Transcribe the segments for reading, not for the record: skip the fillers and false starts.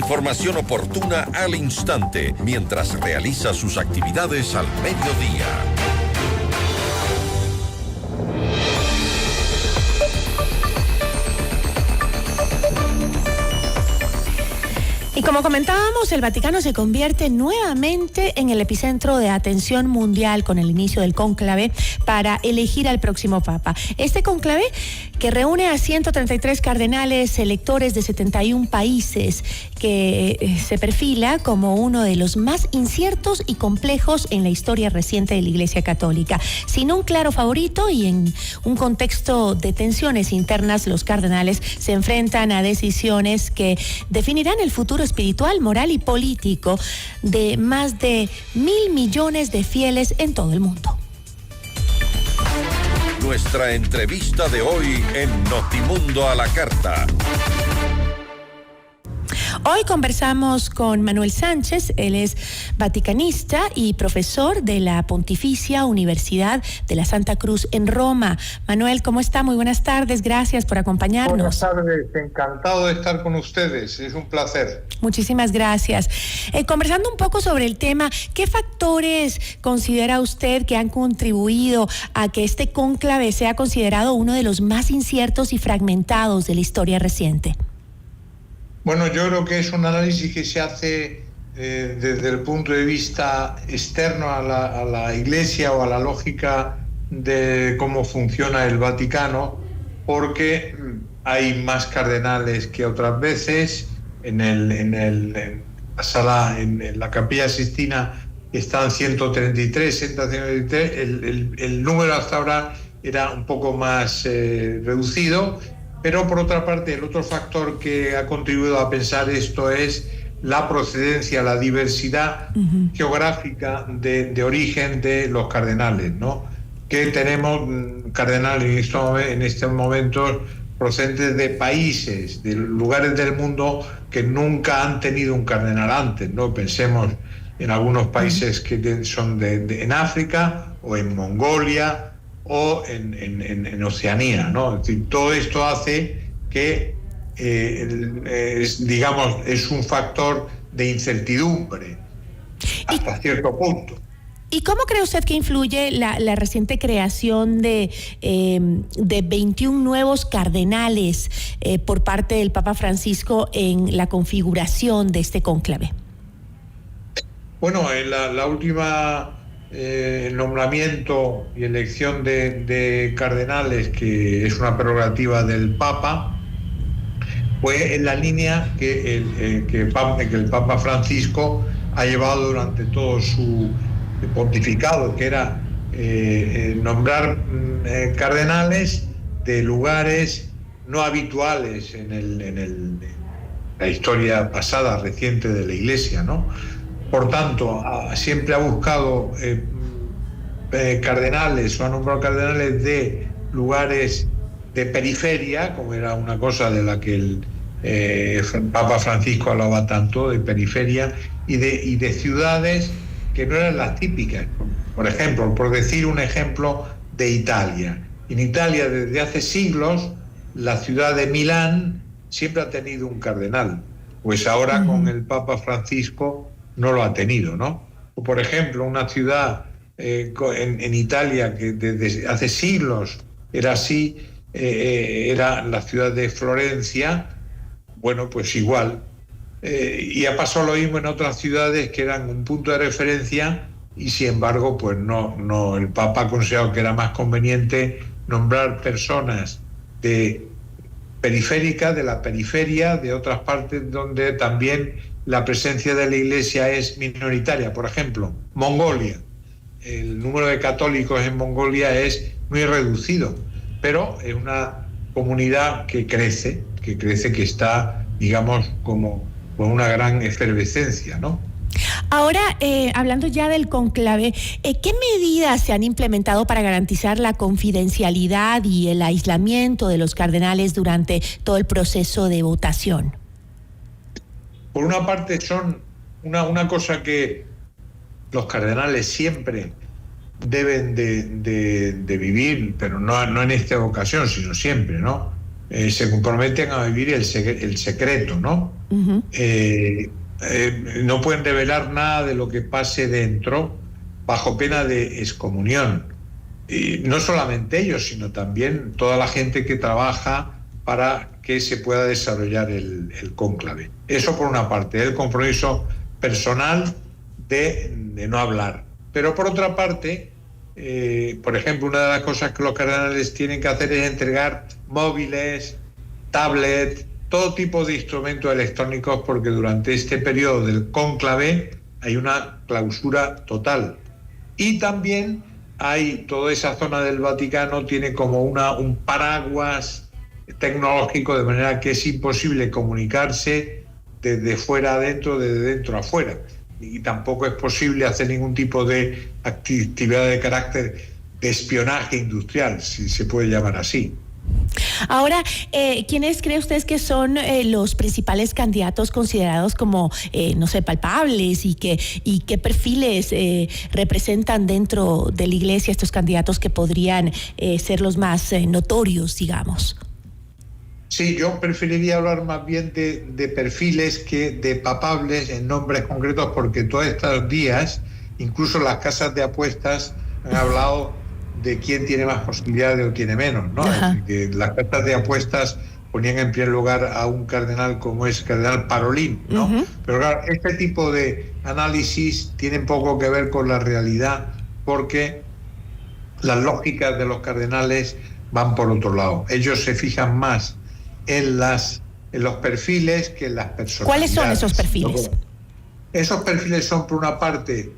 información oportuna al instante mientras realiza sus actividades al mediodía. Y como comentábamos, el Vaticano se convierte nuevamente en el epicentro de atención mundial con el inicio del cónclave para elegir al próximo Papa. Este cónclave, que reúne a 133 cardenales electores de 71 países, que se perfila como uno de los más inciertos y complejos en la historia reciente de la Iglesia Católica. Sin un claro favorito y en un contexto de tensiones internas, los cardenales se enfrentan a decisiones que definirán el futuro espiritual, moral y político de más de 1.000 millones de fieles en todo el mundo. Nuestra entrevista de hoy en Notimundo a la Carta. Hoy conversamos con Manuel Sánchez. Él es vaticanista y profesor de la Pontificia Universidad de la Santa Cruz en Roma. Manuel, ¿cómo está? Muy buenas tardes, gracias por acompañarnos. Buenas tardes, encantado de estar con ustedes, es un placer. Muchísimas gracias. Conversando un poco sobre el tema, ¿qué factores considera usted que han contribuido a que este cónclave sea considerado uno de los más inciertos y fragmentados de la historia reciente? Bueno, yo creo que es un análisis que se hace desde el punto de vista externo a la Iglesia o a la lógica de cómo funciona el Vaticano, porque hay más cardenales que otras veces. En la sala, en la Capilla Sixtina están 133, el número hasta ahora era un poco más reducido. Pero por otra parte, el otro factor que ha contribuido a pensar esto es la procedencia, la diversidad geográfica de origen de los cardenales, ¿no? Que tenemos cardenales en estos momentos procedentes de países, de lugares del mundo que nunca han tenido un cardenal antes, ¿no? Pensemos en algunos países que son en África o en Mongolia o en Oceanía, ¿no? Es decir, todo esto hace que, es un factor de incertidumbre hasta cierto punto. ¿Y cómo cree usted que influye la reciente creación de 21 nuevos cardenales por parte del Papa Francisco en la configuración de este cónclave? Bueno, en la última el nombramiento y elección de cardenales, que es una prerrogativa del Papa, fue en la línea que el Papa Francisco ha llevado durante todo su pontificado, que era nombrar cardenales de lugares no habituales en la historia pasada, reciente de la Iglesia, ¿no? Por tanto, siempre ha buscado cardenales o ha nombrado cardenales de lugares de periferia, como era una cosa de la que el Papa Francisco hablaba tanto, de periferia, y de ciudades que no eran las típicas. Por ejemplo, por decir un ejemplo de Italia. En Italia, desde hace siglos, la ciudad de Milán siempre ha tenido un cardenal. Pues ahora con el Papa Francisco no lo ha tenido, ¿no? O por ejemplo, una ciudad en Italia que desde hace siglos era así, era la ciudad de Florencia. Bueno, pues igual. Y ha pasado lo mismo en otras ciudades que eran un punto de referencia y sin embargo, pues no, el Papa ha considerado que era más conveniente nombrar personas de la periferia, de otras partes donde también la presencia de la Iglesia es minoritaria. Por ejemplo, Mongolia. El número de católicos en Mongolia es muy reducido, pero es una comunidad que crece, que está, digamos, como con una gran efervescencia, ¿no? Ahora, hablando ya del cónclave, ¿qué medidas se han implementado para garantizar la confidencialidad y el aislamiento de los cardenales durante todo el proceso de votación? Por una parte, son una cosa que los cardenales siempre deben de vivir, pero no en esta ocasión, sino siempre, ¿no? se comprometen a vivir el secreto, ¿no? Uh-huh. No pueden revelar nada de lo que pase dentro bajo pena de excomunión. Y no solamente ellos, sino también toda la gente que trabaja para que se pueda desarrollar el cónclave. Eso por una parte, el compromiso personal de no hablar. Pero por otra parte, por ejemplo, una de las cosas que los cardenales tienen que hacer es entregar móviles, tablets, todo tipo de instrumentos electrónicos, porque durante este periodo del cónclave hay una clausura total. Y también hay toda esa zona del Vaticano tiene como un paraguas tecnológico, de manera que es imposible comunicarse desde fuera adentro, desde dentro a afuera. Y tampoco es posible hacer ningún tipo de actividad de carácter de espionaje industrial, si se puede llamar así. Ahora, ¿quiénes cree usted que son los principales candidatos considerados como, palpables y qué perfiles representan dentro de la Iglesia estos candidatos que podrían ser los más notorios, digamos? Sí, yo preferiría hablar más bien de perfiles que de papables en nombres concretos, porque todos estos días, incluso las casas de apuestas han hablado de quién tiene más posibilidades o tiene menos, ¿no? Que las casas de apuestas ponían en primer lugar a un cardenal como es el cardenal Parolin, ¿no? Uh-huh. Pero claro, este tipo de análisis tienen poco que ver con la realidad, porque las lógicas de los cardenales van por otro lado. Ellos se fijan más en los perfiles que en las personalidades. ¿Cuáles son esos perfiles? Esos perfiles son, por una parte,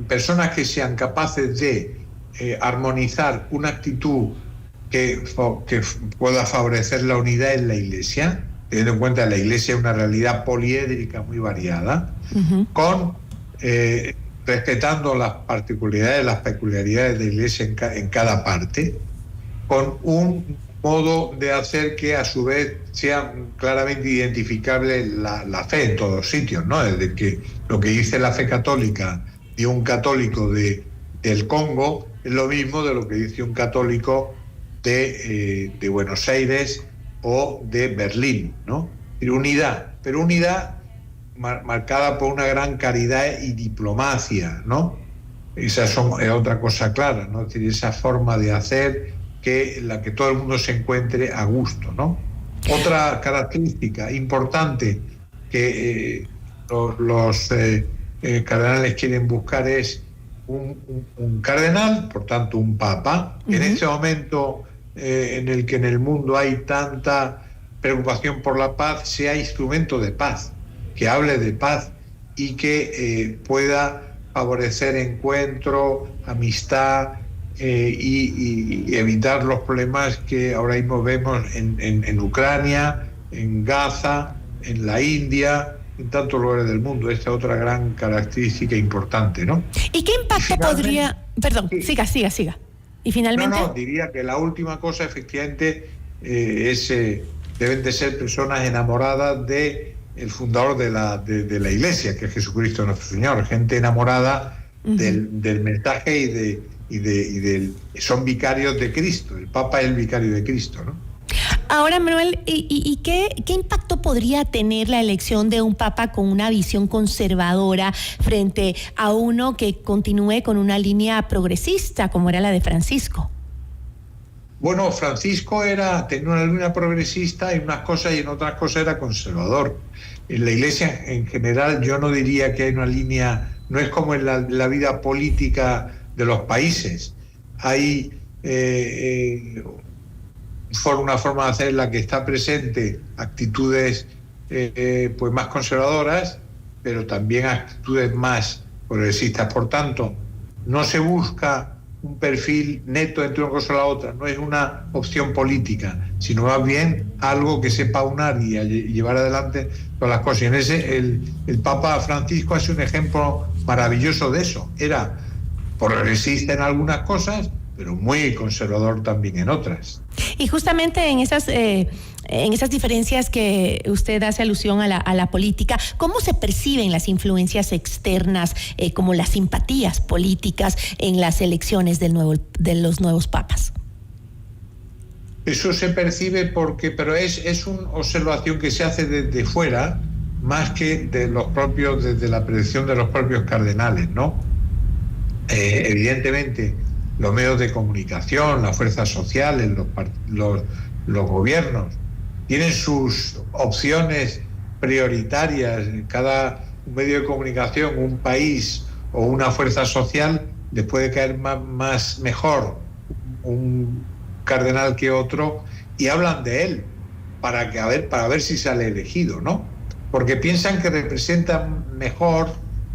personas que sean capaces de armonizar una actitud que pueda favorecer la unidad en la Iglesia, teniendo en cuenta que la Iglesia es una realidad poliédrica muy variada, uh-huh, con respetando las particularidades, las peculiaridades de la Iglesia en cada parte, con un modo de hacer que a su vez sea claramente identificable la fe en todos sitios, ¿no? Desde que lo que dice la fe católica de un católico del Congo es lo mismo de lo que dice un católico de Buenos Aires o de Berlín, ¿no? Pero unidad marcada por una gran caridad y diplomacia, ¿no? Esa es otra cosa clara, ¿no? Es decir, esa forma de hacer que la que todo el mundo se encuentre a gusto, ¿no? Otra característica importante que los cardenales quieren buscar es un cardenal, por tanto un papa. Uh-huh. En este momento en el que en el mundo hay tanta preocupación por la paz, sea instrumento de paz, que hable de paz y que pueda favorecer encuentro, amistad, y evitar los problemas que ahora mismo vemos en Ucrania, en Gaza, en la India, en tantos lugares del mundo. Esta es otra gran característica importante, ¿no? ¿Y qué impacto podría...? Perdón, sí. siga. Y finalmente... No, diría que la última cosa, efectivamente, deben de ser personas enamoradas de el fundador de la Iglesia, que es Jesucristo nuestro Señor, gente enamorada, uh-huh, del mensaje son vicarios de Cristo. El Papa es el vicario de Cristo, ¿no? Ahora, Manuel, ¿y qué impacto podría tener la elección de un Papa con una visión conservadora frente a uno que continúe con una línea progresista como era la de Francisco? Bueno, Francisco tenía una línea progresista en unas cosas y en otras cosas era conservador. En la Iglesia en general yo no diría que hay una línea, no es como en la vida política de los países. Hay una forma de hacer en la que está presente actitudes pues más conservadoras, pero también actitudes más progresistas. Por tanto, no se busca un perfil neto entre una cosa y la otra, no es una opción política, sino más bien algo que sepa unar y llevar adelante todas las cosas. Y en ese el Papa Francisco hace un ejemplo maravilloso de eso. Era progresista en algunas cosas, pero muy conservador también en otras. Y justamente en esas diferencias que usted hace alusión a la política, ¿cómo se perciben las influencias externas, como las simpatías políticas en las elecciones de los nuevos papas? Eso se percibe pero es una observación que se hace desde fuera, más que desde la predicción de los propios cardenales, ¿no? Evidentemente, los medios de comunicación, las fuerzas sociales, los gobiernos, tienen sus opciones prioritarias. Cada medio de comunicación, un país o una fuerza social, les puede caer mejor un cardenal que otro, y hablan de él para ver si sale elegido, ¿no? Porque piensan que representan mejor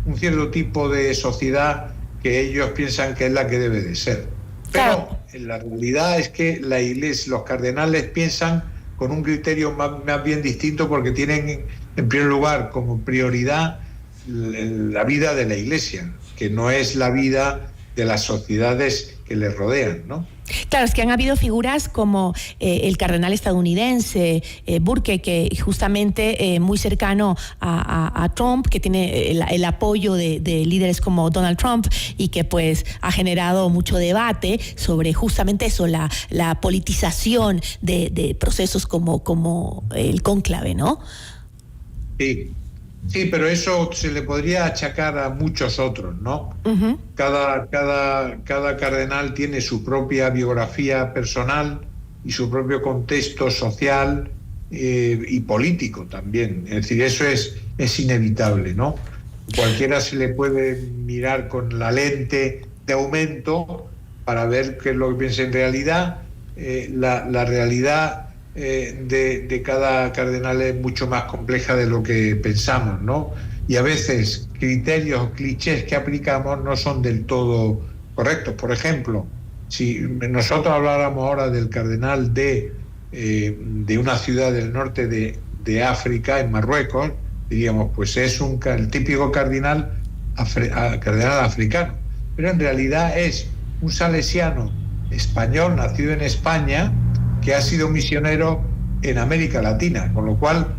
un cierto tipo de sociedad que ellos piensan que es la que debe de ser. Pero la realidad es que la Iglesia, los cardenales piensan con un criterio más bien distinto, porque tienen en primer lugar como prioridad la vida de la Iglesia, que no es la vida de las sociedades que les rodean, ¿no? Claro, es que han habido figuras como el cardenal estadounidense Burke, que justamente muy cercano a Trump, que tiene el apoyo de líderes como Donald Trump, y que pues ha generado mucho debate sobre justamente eso, la politización de procesos como el cónclave, ¿no? Sí, pero eso se le podría achacar a muchos otros, ¿no? Uh-huh. Cada cardenal tiene su propia biografía personal y su propio contexto social y político también. Es decir, eso es inevitable, ¿no? Cualquiera se le puede mirar con la lente de aumento para ver qué es lo que piensa. En realidad. La realidad de cada cardenal es mucho más compleja de lo que pensamos, ¿no? Y a veces criterios o clichés que aplicamos no son del todo correctos. Por ejemplo, si nosotros habláramos ahora del cardenal de una ciudad del norte de África, en Marruecos, diríamos, pues es el típico cardenal africano. Pero en realidad es un salesiano español, nacido en España, que ha sido misionero en América Latina, con lo cual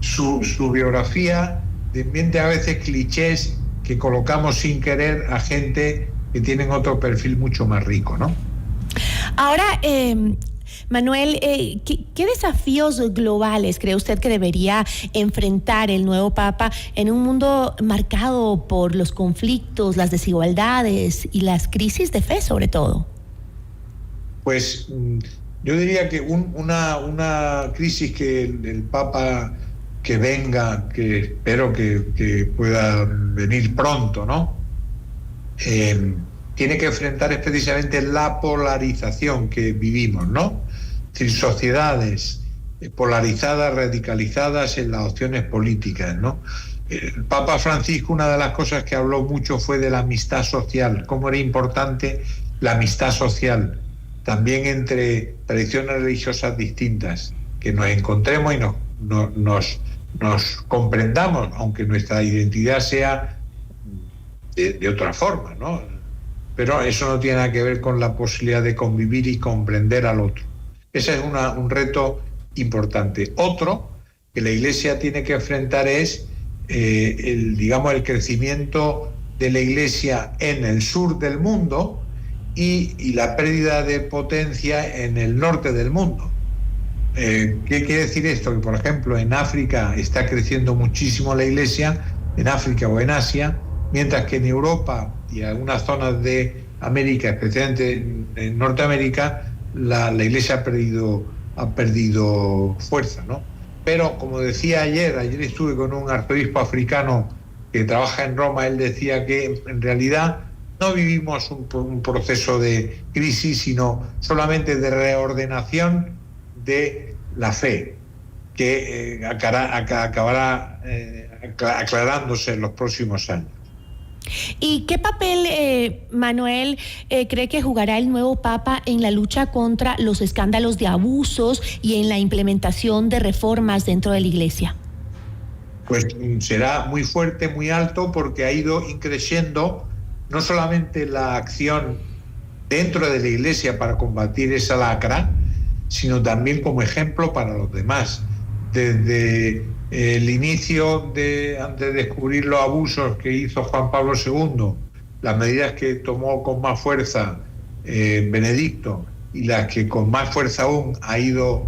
su biografía desmiente a veces clichés que colocamos sin querer a gente que tienen otro perfil mucho más rico, ¿no? Ahora, Manuel, ¿qué desafíos globales cree usted que debería enfrentar el nuevo Papa en un mundo marcado por los conflictos, las desigualdades y las crisis de fe, sobre todo? Pues yo diría que una crisis que el Papa que venga, que espero que pueda venir pronto, ¿no? Tiene que enfrentar es precisamente la polarización que vivimos, ¿no? Es decir, sociedades polarizadas, radicalizadas en las opciones políticas, ¿no? El Papa Francisco, una de las cosas que habló mucho fue de la amistad social, cómo era importante la amistad social, también entre tradiciones religiosas distintas, que nos encontremos y nos comprendamos, aunque nuestra identidad sea de otra forma, ¿no? Pero eso no tiene nada que ver con la posibilidad de convivir y comprender al otro. Ese es un reto importante. Otro que la Iglesia tiene que enfrentar es el crecimiento de la Iglesia en el sur del mundo y la pérdida de potencia en el norte del mundo. ¿Qué quiere decir esto? Que, por ejemplo, en África está creciendo muchísimo la Iglesia, en África o en Asia, mientras que en Europa y en algunas zonas de América, especialmente en Norteamérica, la Iglesia ha perdido fuerza, ¿no? Pero, como decía ayer estuve con un arzobispo africano que trabaja en Roma. Él decía que en realidad no vivimos un proceso de crisis, sino solamente de reordenación de la fe, que acabará aclarándose en los próximos años. ¿Y qué papel, Manuel, cree que jugará el nuevo Papa en la lucha contra los escándalos de abusos y en la implementación de reformas dentro de la Iglesia? Pues será muy fuerte, muy alto, porque ha ido increciendo no solamente la acción dentro de la Iglesia para combatir esa lacra, sino también como ejemplo para los demás. Desde el inicio antes de descubrir los abusos que hizo Juan Pablo II, las medidas que tomó con más fuerza Benedicto, y las que con más fuerza aún ha ido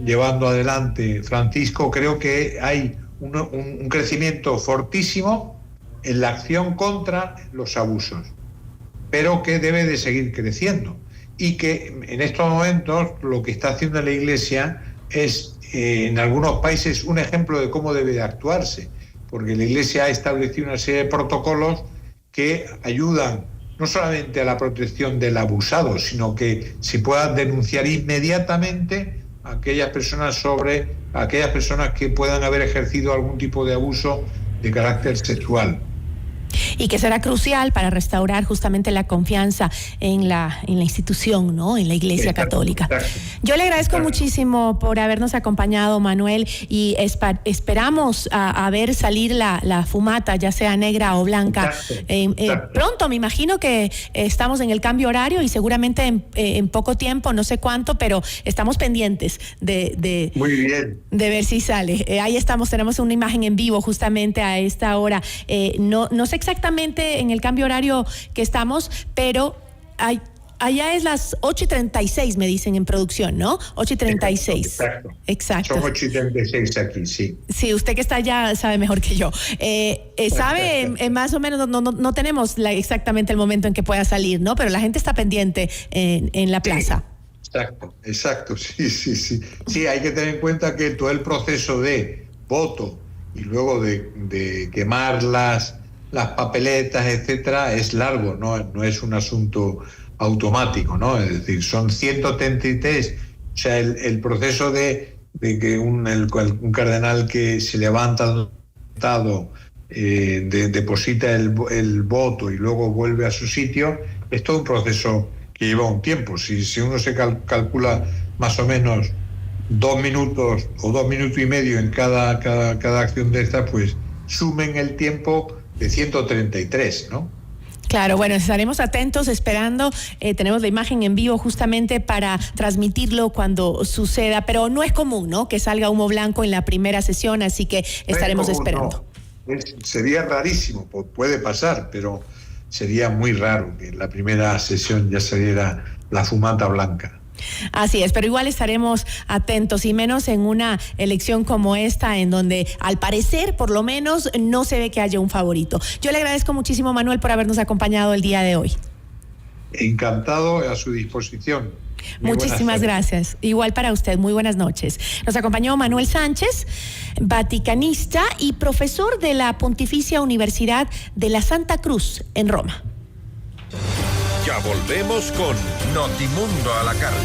llevando adelante Francisco, creo que hay un crecimiento fortísimo en la acción contra los abusos, pero que debe de seguir creciendo, y que en estos momentos lo que está haciendo la Iglesia es, en algunos países, un ejemplo de cómo debe de actuarse, porque la Iglesia ha establecido una serie de protocolos que ayudan no solamente a la protección del abusado, sino que se puedan denunciar inmediatamente a aquellas personas que puedan haber ejercido algún tipo de abuso de carácter sexual. Y que será crucial para restaurar justamente la confianza en la institución, ¿no? En la Iglesia Católica. Yo le agradezco muchísimo por habernos acompañado, Manuel, y esperamos a ver salir la fumata, ya sea negra o blanca, pronto. Me imagino que estamos en el cambio horario y seguramente en poco tiempo, no sé cuánto, pero estamos pendientes Muy bien. de ver si sale. Ahí estamos, tenemos una imagen en vivo justamente a esta hora. No sé exactamente en el cambio horario que estamos, pero allá es las 8:36, me dicen en producción, ¿no? 8:36. Exacto. Son 8:36 aquí, sí. Sí, usted que está allá sabe mejor que yo. Sabe, más o menos, no tenemos exactamente el momento en que pueda salir, ¿no? Pero la gente está pendiente en la plaza. Exacto, sí. Sí, hay que tener en cuenta que todo el proceso de voto y luego de quemar las papeletas, etcétera, es largo, no es un asunto automático, ¿no? Es decir, son 133, o sea, el proceso de que un cardenal que se levanta deposita el voto y luego vuelve a su sitio, es todo un proceso que lleva un tiempo. Si uno se calcula más o menos 2 minutos o 2 minutos y medio en cada acción de esta, pues sumen el tiempo de 133, ¿no? Claro, bueno, estaremos atentos, esperando. Tenemos la imagen en vivo justamente para transmitirlo cuando suceda, pero no es común, ¿no?, que salga humo blanco en la primera sesión, así que estaremos esperando. No. Sería rarísimo, puede pasar, pero sería muy raro que en la primera sesión ya saliera la fumata blanca. Así es, pero igual estaremos atentos, y menos en una elección como esta, en donde al parecer, por lo menos, no se ve que haya un favorito. Yo le agradezco muchísimo, Manuel, por habernos acompañado el día de hoy. Encantado, a su disposición. Muchísimas gracias. Igual para usted, muy buenas noches. Nos acompañó Manuel Sánchez, vaticanista y profesor de la Pontificia Universidad de la Santa Cruz en Roma. Ya volvemos con Notimundo a la carta.